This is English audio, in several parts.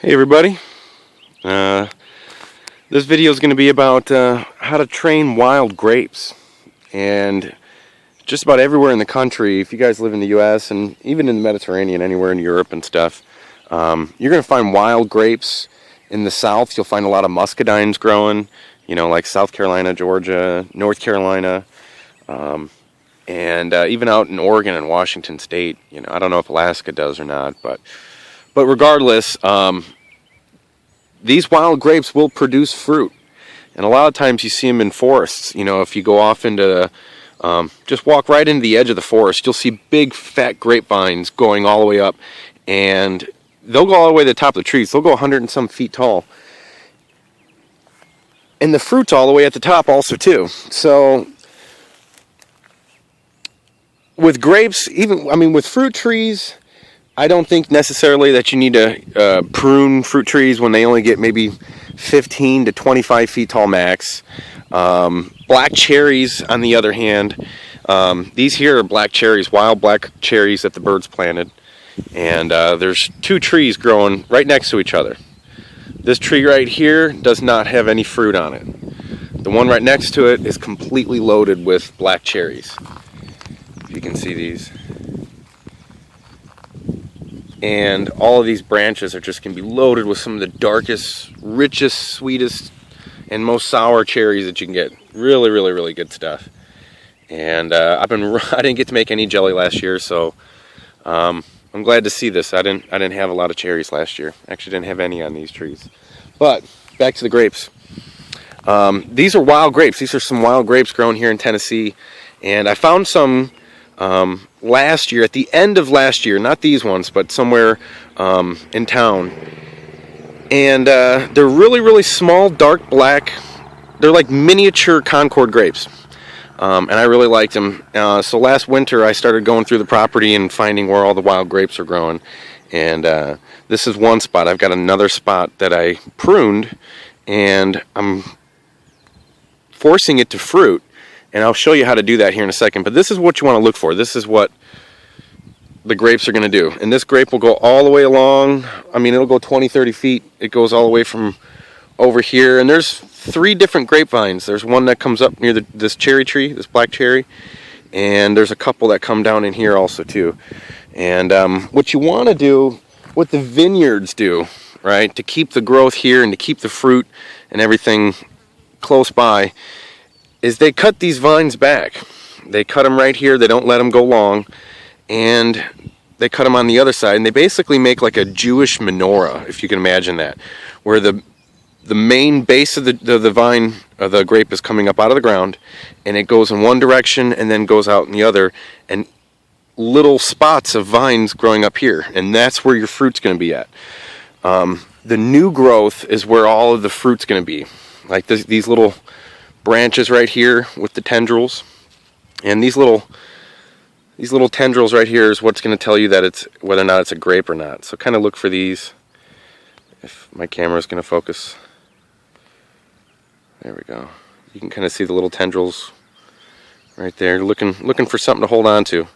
Hey everybody, this video is going to be about how to train wild grapes. And just about everywhere in the country, if you guys live in the US and even in the Mediterranean, anywhere in Europe and stuff, you're going to find wild grapes. In the South, you'll find a lot of muscadines growing, you know, like South Carolina, Georgia, North Carolina, and even out in Oregon and Washington State. You know, I don't know if Alaska does or not, but regardless, these wild grapes will produce fruit. And a lot of times you see them in forests. You know, if you go off into, just walk right into the edge of the forest, you'll see big fat grapevines going all the way up. And they'll go all the way to the top of the trees. They'll go 100 and some feet tall. And the fruit's all the way at the top also too. So with grapes, with fruit trees, I don't think necessarily that you need to prune fruit trees when they only get maybe 15 to 25 feet tall max. Black cherries, on the other hand, these here are black cherries, wild black cherries that the birds planted. And there's two trees growing right next to each other. This tree right here does not have any fruit on it. The one right next to it is completely loaded with black cherries. If you can see these. And all of these branches are just going to be loaded with some of the darkest, richest, sweetest, and most sour cherries that you can get. Really, really, really good stuff. And I didn't get to make any jelly last year, so I'm glad to see this. I didn't have a lot of cherries last year. Actually, didn't have any on these trees. But back to the grapes. These are wild grapes. These are some wild grapes grown here in Tennessee, and I found some last year, at the end of last year, not these ones, but somewhere in town. And they're really, really small, dark black. They're like miniature Concord grapes. And I really liked them. So last winter I started going through the property and finding where all the wild grapes are growing. And this is one spot. I've got another spot that I pruned, and I'm forcing it to fruit. And I'll show you how to do that here in a second. But this is what you want to look for. This is what the grapes are going to do. And this grape will go all the way along. It'll go 20, 30 feet. It goes all the way from over here. And there's 3 different grapevines. There's one that comes up near this cherry tree, this black cherry. And there's a couple that come down in here also too. And what you want to do, what the vineyards do, right, to keep the growth here and to keep the fruit and everything close by, is they cut these vines back. They cut them right here. They don't let them go long. And they cut them on the other side. And they basically make like a Jewish menorah, if you can imagine that, where the main base of the vine, of the grape, is coming up out of the ground, and it goes in one direction and then goes out in the other, and little spots of vines growing up here. And that's where your fruit's going to be at. The new growth is where all of the fruit's going to be. Like these little branches right here with the tendrils, and these little tendrils right here is what's going to tell you that it's whether or not it's a grape or not. So kind of look for these. If my camera is going to focus, there we go. You can kind of see the little tendrils right there, looking for something to hold on to.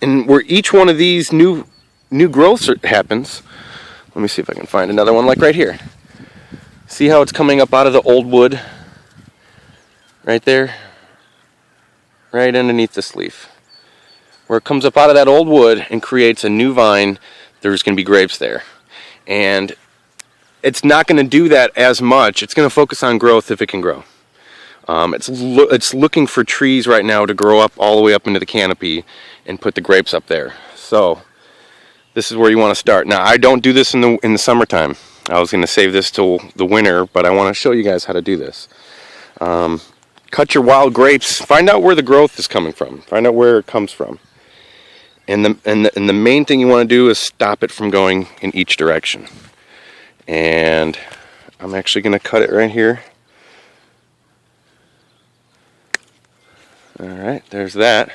And where each one of these new growths happens, let me see if I can find another one, like right here. See how it's coming up out of the old wood? Right there, right underneath this leaf, where it comes up out of that old wood and creates a new vine. There's going to be grapes there, and it's not going to do that as much. It's going to focus on growth if it can grow. It's looking for trees right now to grow up all the way up into the canopy and put the grapes up there. So this is where you want to start. Now, I don't do this in the summertime. I was going to save this till the winter, but I want to show you guys how to do this. Cut your wild grapes. Find out where the growth is coming from. Find out where it comes from. And the main thing you want to do is stop it from going in each direction. And I'm actually going to cut it right here. Alright, there's that.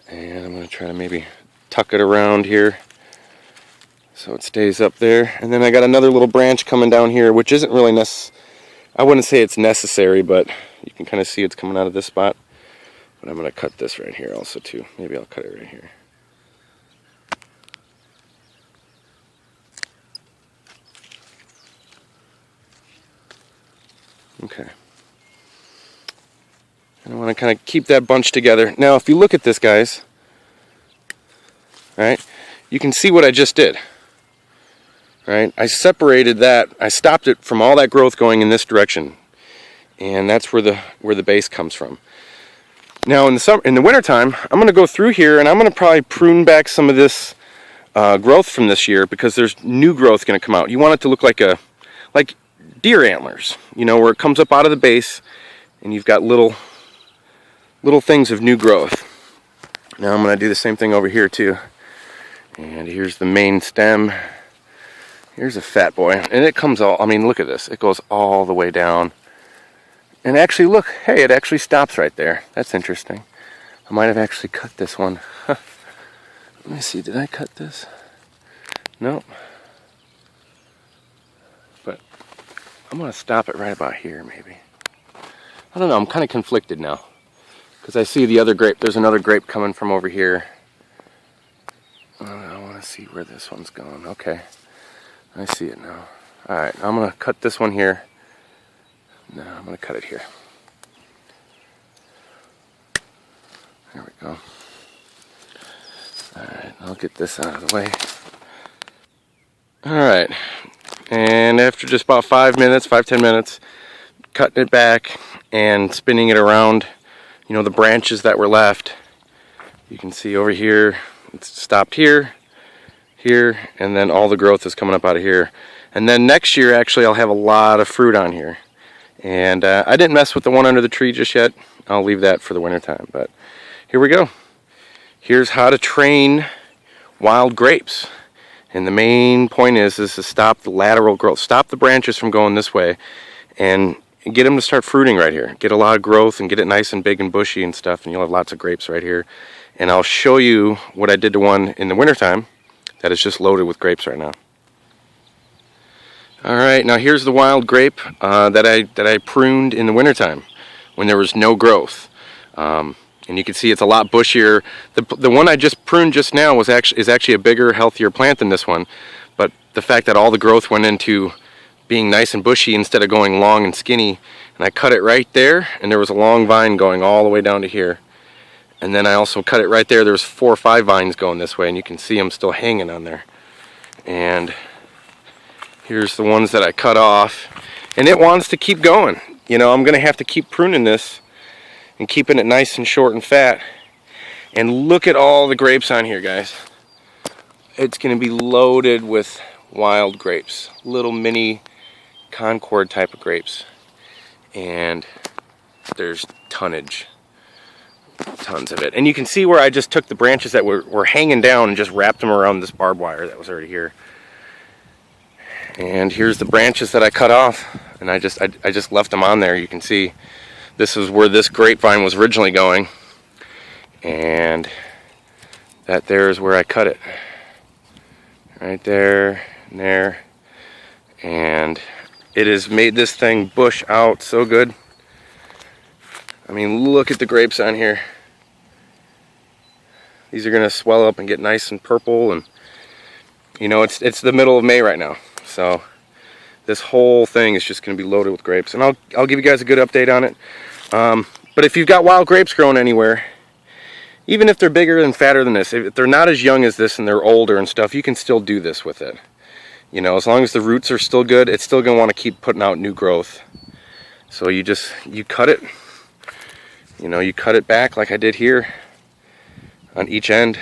And I'm going to try to maybe tuck it around here so it stays up there. And then I got another little branch coming down here, which isn't really I wouldn't say it's necessary, but you can kind of see it's coming out of this spot. But I'm going to cut this right here also too. Maybe I'll cut it right here. Okay. And I want to kind of keep that bunch together. Now, if you look at this, guys, right, you can see what I just did. Right? I separated that. I stopped it from all that growth going in this direction, and that's where the base comes from. Now, in the wintertime, I'm going to go through here, and I'm going to probably prune back some of this growth from this year, because there's new growth going to come out. You want it to look like deer antlers, you know, where it comes up out of the base, and you've got little things of new growth. Now I'm going to do the same thing over here too. And here's the main stem. Here's a fat boy, and it comes all, I mean, look at this. It goes all the way down. And actually, look, hey, it actually stops right there. That's interesting. I might have actually cut this one. Let me see, did I cut this? Nope. But I'm going to stop it right about here, maybe. I don't know, I'm kind of conflicted now, because I see the other grape. There's another grape coming from over here. I want to see where this one's going. Okay, I see it now. Alright, I'm going to cut this one here. No, I'm going to cut it here. There we go. Alright, I'll get this out of the way. Alright, and after just about 5-10 minutes, cutting it back and spinning it around, you know, the branches that were left, you can see over here, it's stopped here, and then all the growth is coming up out of here. And then next year, actually, I'll have a lot of fruit on here. And I didn't mess with the one under the tree just yet. I'll leave that for the winter time. But here we go. Here's how to train wild grapes. And the main point is to stop the lateral growth. Stop the branches from going this way, and get them to start fruiting right here. Get a lot of growth and get it nice and big and bushy and stuff, and you'll have lots of grapes right here. And I'll show you what I did to one in the wintertime that is just loaded with grapes right now. Alright, now here's the wild grape that I pruned in the wintertime when there was no growth. And you can see it's a lot bushier. The one I just pruned just now is actually a bigger, healthier plant than this one. But the fact that all the growth went into being nice and bushy instead of going long and skinny, and I cut it right there, and there was a long vine going all the way down to here. And then I also cut it right there. There's 4 or 5 vines going this way, and you can see them still hanging on there. And here's the ones that I cut off, and it wants to keep going. You know, I'm going to have to keep pruning this and keeping it nice and short and fat. And look at all the grapes on here, guys. It's going to be loaded with wild grapes, little mini Concord type of grapes. And there's tons of it. And you can see where I just took the branches that were hanging down and just wrapped them around this barbed wire that was already here. And here's the branches that I cut off, and I just left them on there. You can see this is where this grapevine was originally going, and that there is where I cut it. Right there and there. And it has made this thing bush out so good. I mean, look at the grapes on here. These are going to swell up and get nice and purple, and you know, it's the middle of May right now. So this whole thing is just going to be loaded with grapes, and I'll give you guys a good update on it. But if you've got wild grapes growing anywhere, even if they're bigger and fatter than this, if they're not as young as this and they're older and stuff, you can still do this with it. You know, as long as the roots are still good, it's still going to want to keep putting out new growth. So you cut it, you know, you cut it back like I did here on each end.